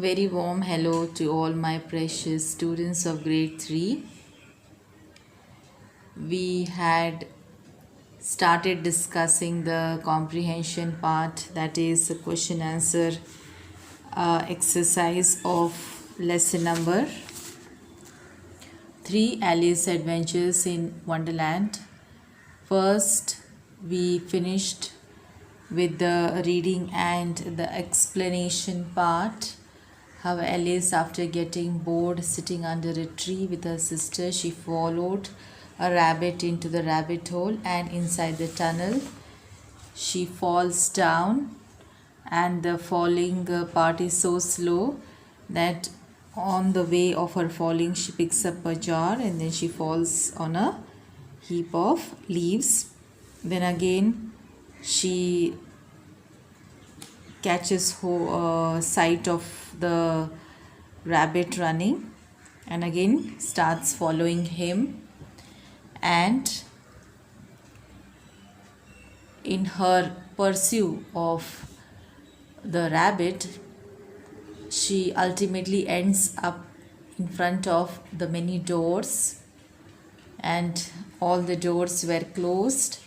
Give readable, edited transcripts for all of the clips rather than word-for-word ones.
Very warm hello to all my precious students of grade 3. We had started discussing the comprehension part, that is the question answer exercise of lesson number 3, Alice Adventures in Wonderland. First, we finished with the reading and the explanation part. How Alice, after getting bored sitting under a tree with her sister, she followed a rabbit into the rabbit hole, and inside the tunnel she falls down, and the falling part is so slow that on the way of her falling she picks up a jar and then she falls on a heap of leaves. Then again she catches sight of the rabbit running and again starts following him, and in her pursuit of the rabbit she ultimately ends up in front of the many doors, and all the doors were closed,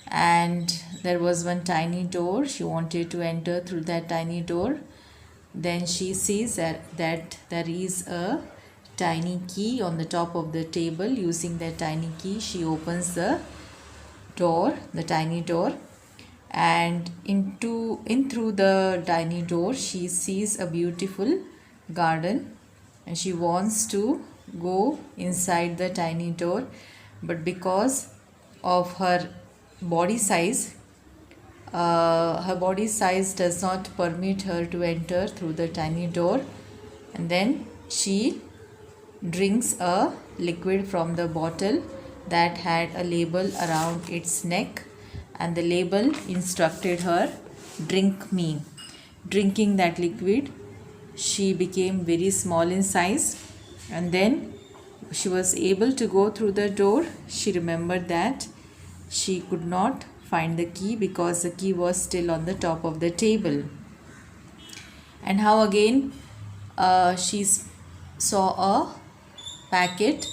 and there was one tiny door. She wanted to enter through that tiny door. Then she sees that there is a tiny key on the top of the table. Using that tiny key, she opens the door, the tiny door, and in through the tiny door she sees a beautiful garden, and she wants to go inside the tiny door, but because of her body size, her body size does not permit her to enter through the tiny door. And then she drinks a liquid from the bottle that had a label around its neck, and the label instructed her, drink me. Drinking that liquid, she became very small in size, and then she was able to go through the door. She remembered that she could not find the key because the key was still on the top of the table. And how again she saw a packet,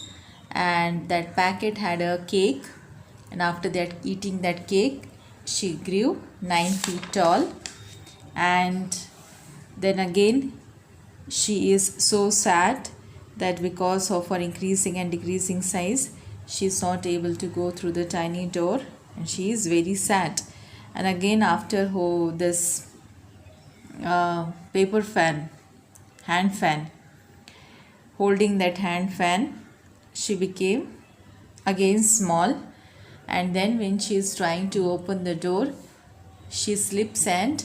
and that packet had a cake, and after that eating that cake she grew 9 feet tall. And then again she is so sad that because of her increasing and decreasing size she is not able to go through the tiny door, and she is very sad. And again after this paper fan, hand fan, holding that hand fan, she became again small. And then when she is trying to open the door, she slips and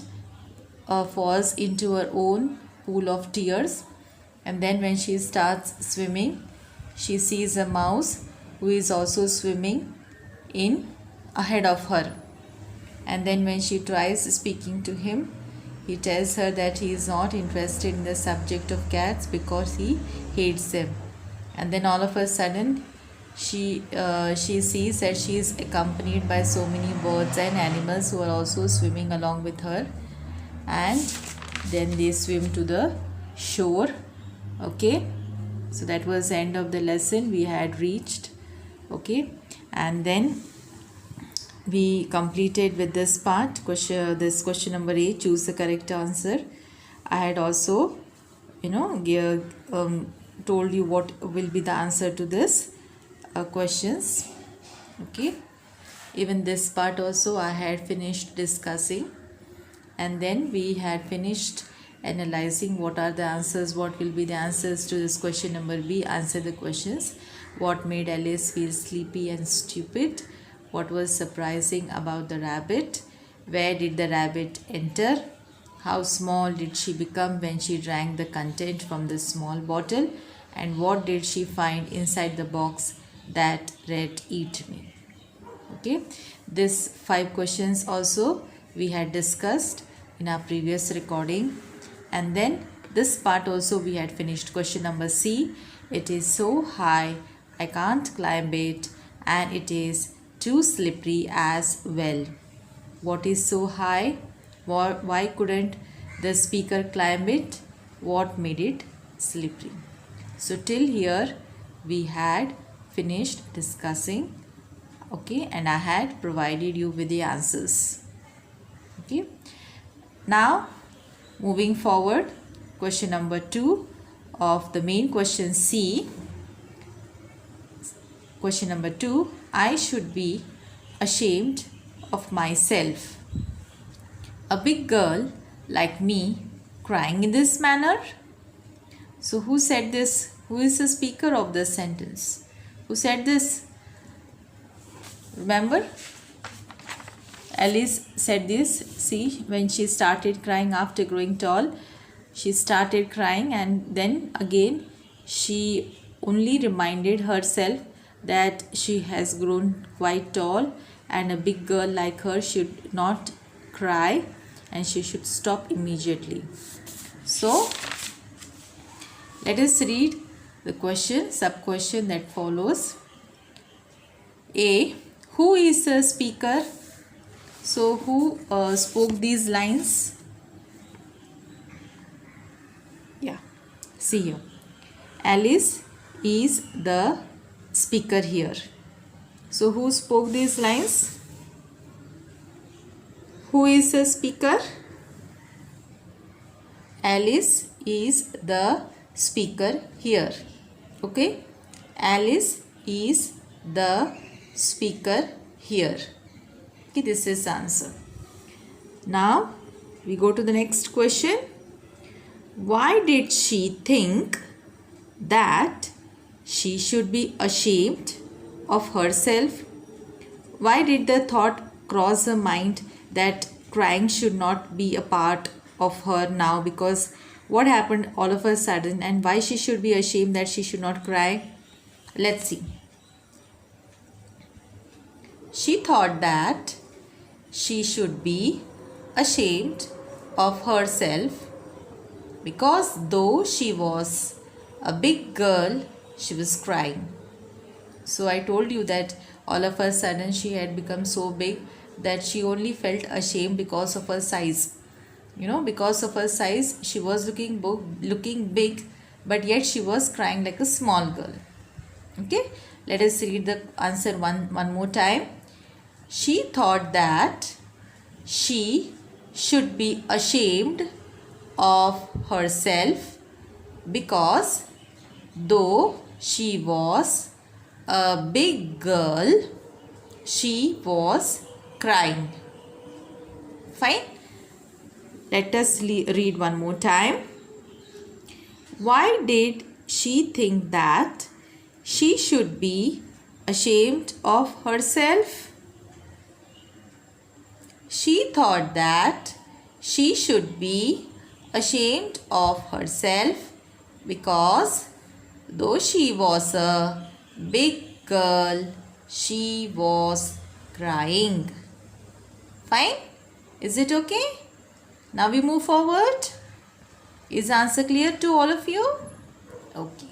falls into her own pool of tears. And then when she starts swimming, she sees a mouse who is also swimming in ahead of her. And then when she tries speaking to him, he tells her that he is not interested in the subject of cats because he hates them. And then all of a sudden she sees that she is accompanied by so many birds and animals who are also swimming along with her, and then they swim to the shore. Okay, so that was the end of the lesson we had reached. Okay, and then we completed with this part, question number 8, choose the correct answer. I had also told you what will be the answer to this questions. Okay, even this part also I had finished discussing, and then we had finished analyzing what are the answers, what will be the answers to this question number B. Answer the questions. What made Alice feel sleepy and stupid? What was surprising about the rabbit? Where did the rabbit enter? How small did she become when she drank the content from the small bottle? And what did she find inside the box that read eat me? Okay, this 5 questions also we had discussed in our previous recording. And then this part also we had finished. Question number C, it is so high I can't climb it, and it is too slippery as well. What is so high? Why couldn't the speaker climb it? what made it slippery. So till here we had finished discussing, okay, and I had provided you with the answers. Okay, now moving forward, question number 2 of the main question C. Question number 2, I should be ashamed of myself. A big girl like me crying in this manner? So who said this? Who is the speaker of this sentence? Who said this? Remember? Alice said this. See, when she started crying after growing tall, she started crying, and then again she only reminded herself that she has grown quite tall and a big girl like her should not cry and she should stop immediately. So let us read the question, sub-question that follows. A. Who is the speaker? So who spoke these lines? Yeah, see here. Alice is the speaker here. So who spoke these lines? Who is the speaker? Alice is the speaker here. Okay, Alice is the speaker here. Okay, this is the answer. Now we go to the next question. Why did she think that she should be ashamed of herself? Why did the thought cross her mind that crying should not be a part of her now? Because what happened all of a sudden, and why she should be ashamed that she should not cry? Let's see. She thought that she should be ashamed of herself because though she was a big girl, she was crying. So I told you that all of a sudden she had become so big that she only felt ashamed because of her size. You know, because of her size, she was looking big, but yet she was crying like a small girl. Okay, let us read the answer one more time. She thought that she should be ashamed of herself because though she was a big girl, she was crying. Fine. Let us read one more time. Why did she think that she should be ashamed of herself? She thought that she should be ashamed of herself because though she was a big girl, she was crying. Fine? Is it okay? Now we move forward. Is the answer clear to all of you? Okay.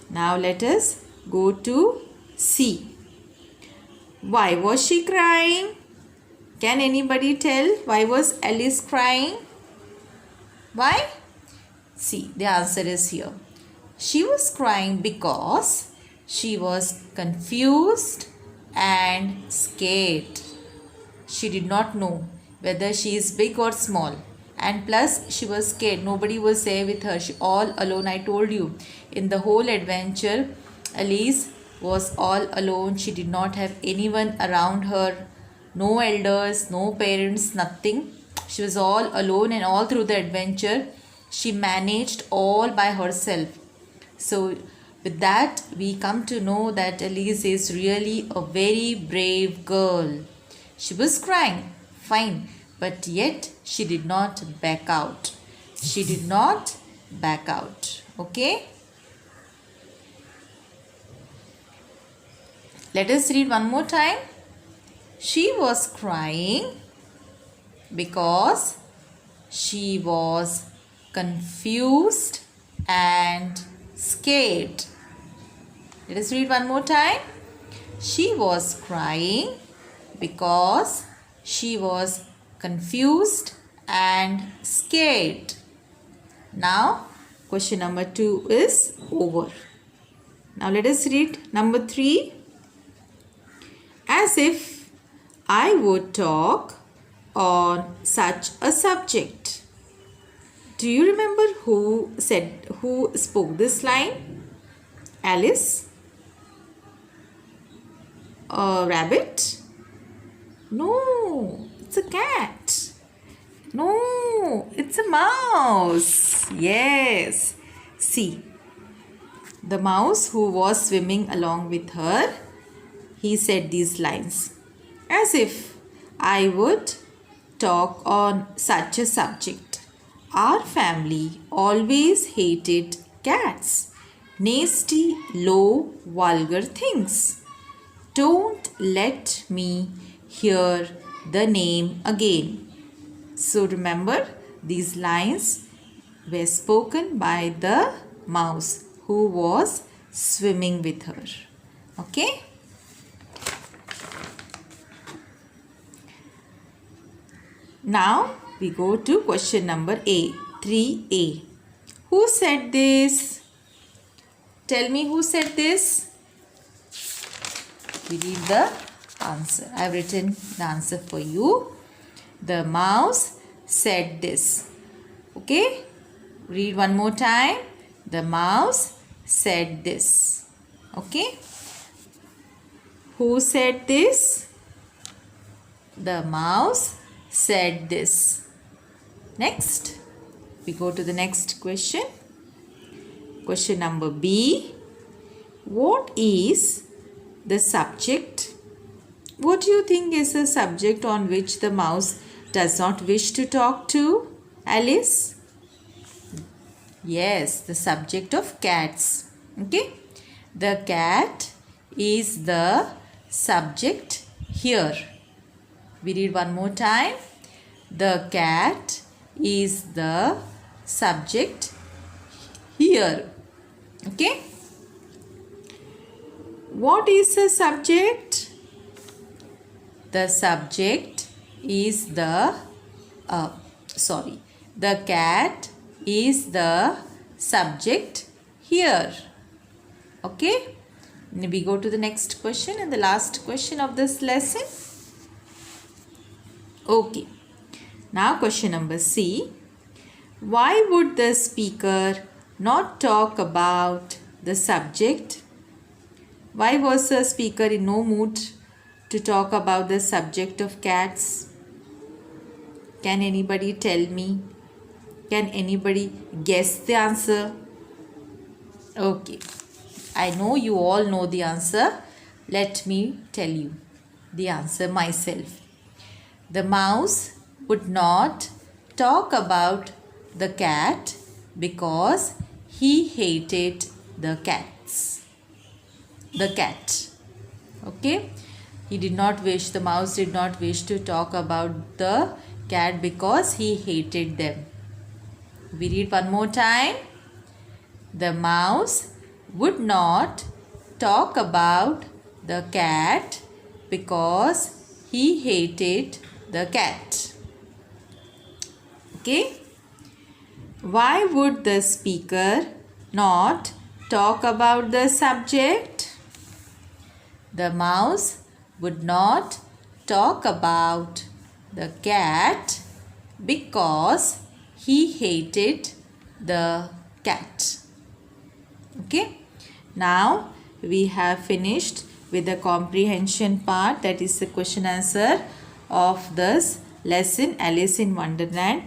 Now let us go to C. Why was she crying? Can anybody tell why was Alice crying? Why? See, the answer is here. She was crying because she was confused and scared. She did not know whether she is big or small, and plus she was scared. Nobody was there with her. She all alone. I told you in the whole adventure, Alice was all alone. She did not have anyone around her, no elders, no parents, nothing. She was all alone, and all through the adventure she managed all by herself. So with that we come to know that Alice is really a very brave girl. She was crying, fine, but yet she did not back out. She did not back out. Okay? Let us read one more time. She was crying because she was confused and scared. Let us read one more time. She was crying because she was confused and scared. Now question number 2 is over. Now let us read number 3. As if I would talk on such a subject. Do you remember who spoke this line? Alice? A rabbit? No, it's a cat. No, it's a mouse. Yes. See, the mouse who was swimming along with her, he said these lines. As if I would talk on such a subject. Our family always hated cats. Nasty, low, vulgar things. Don't let me hear the name again. So remember, these lines were spoken by the mouse who was swimming with her. Okay? Now we go to question number A, 3A. Who said this? Tell me who said this. We read the answer. I have written the answer for you. The mouse said this. Okay? Read one more time. The mouse said this. Okay? Who said this? The mouse said this. Next, we go to the next question. Question number B. What is the subject? What do you think is the subject on which the mouse does not wish to talk to? Alice? Yes, the subject of cats. Okay? The cat is the subject here. We read one more time. The cat is the subject here. Okay? What is the subject? The subject is the cat is the subject here. Okay? We go to the next question and the last question of this lesson. Okay. Now question number C. Why would the speaker not talk about the subject? Why was the speaker in no mood to talk about the subject of cats? Can anybody tell me? Can anybody guess the answer? Okay. I know you all know the answer. Let me tell you the answer myself. The mouse would not talk about the cat because he hated the cats. The cat. Okay? The mouse did not wish to talk about the cat because he hated them. We read one more time. The mouse would not talk about the cat because he hated the cat. Okay? Why would the speaker not talk about the subject? The mouse would not talk about the cat because he hated the cat. Okay? Now we have finished with the comprehension part, that is the question answer of this lesson Alice in Wonderland.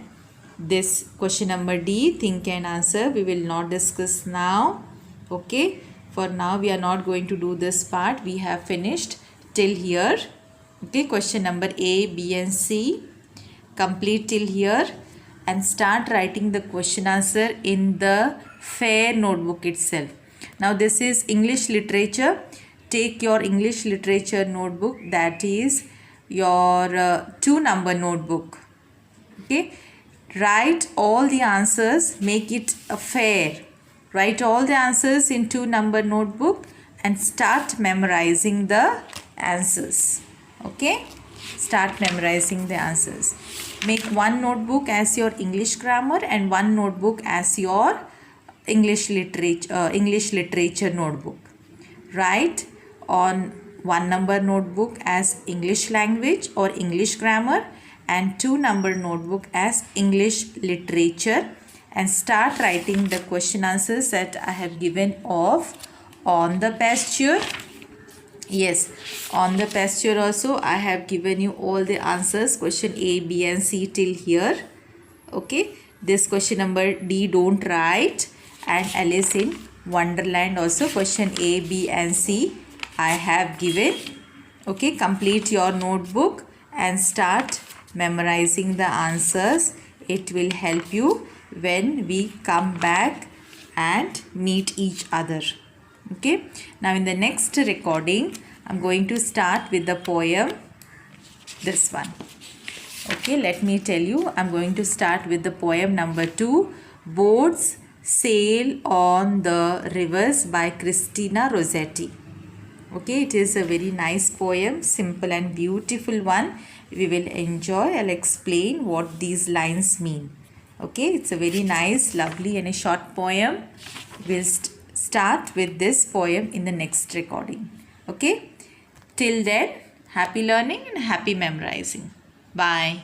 This question number D, think and answer, we will not discuss now. Okay? For now we are not going to do this part. We have finished till here. Okay? Question number A, B and C. Complete till here and start writing the question answer in the fair notebook itself. Now this is English literature. Take your English literature notebook, that is your 2-number notebook. Okay? Write all the answers, make it fair. Write all the answers in 2-number notebook and start memorizing the answers. Okay? Start memorizing the answers. Make one notebook as your English grammar and one notebook as your English literature notebook. Write on 1-number notebook as English language or English grammar and 2-number notebook as English literature, and start writing the question answers that I have given of on the pasture. Yes, on the pasture also I have given you all the answers, question A, B and C till here. Okay, this question number D don't write, and Alice in Wonderland also question A, B and C I have given. Okay, complete your notebook and start memorizing the answers. It will help you when we come back and meet each other. Okay, now in the next recording I'm going to start with the poem, this one. Okay, let me tell you, I'm going to start with the poem number 2, Boats Sail on the Rivers by Christina Rossetti. Okay, it is a very nice poem, simple and beautiful one. We will enjoy. I'll explain what these lines mean. Okay, it's a very nice, lovely and a short poem. We'll start with this poem in the next recording. Okay, till then, happy learning and happy memorizing. Bye.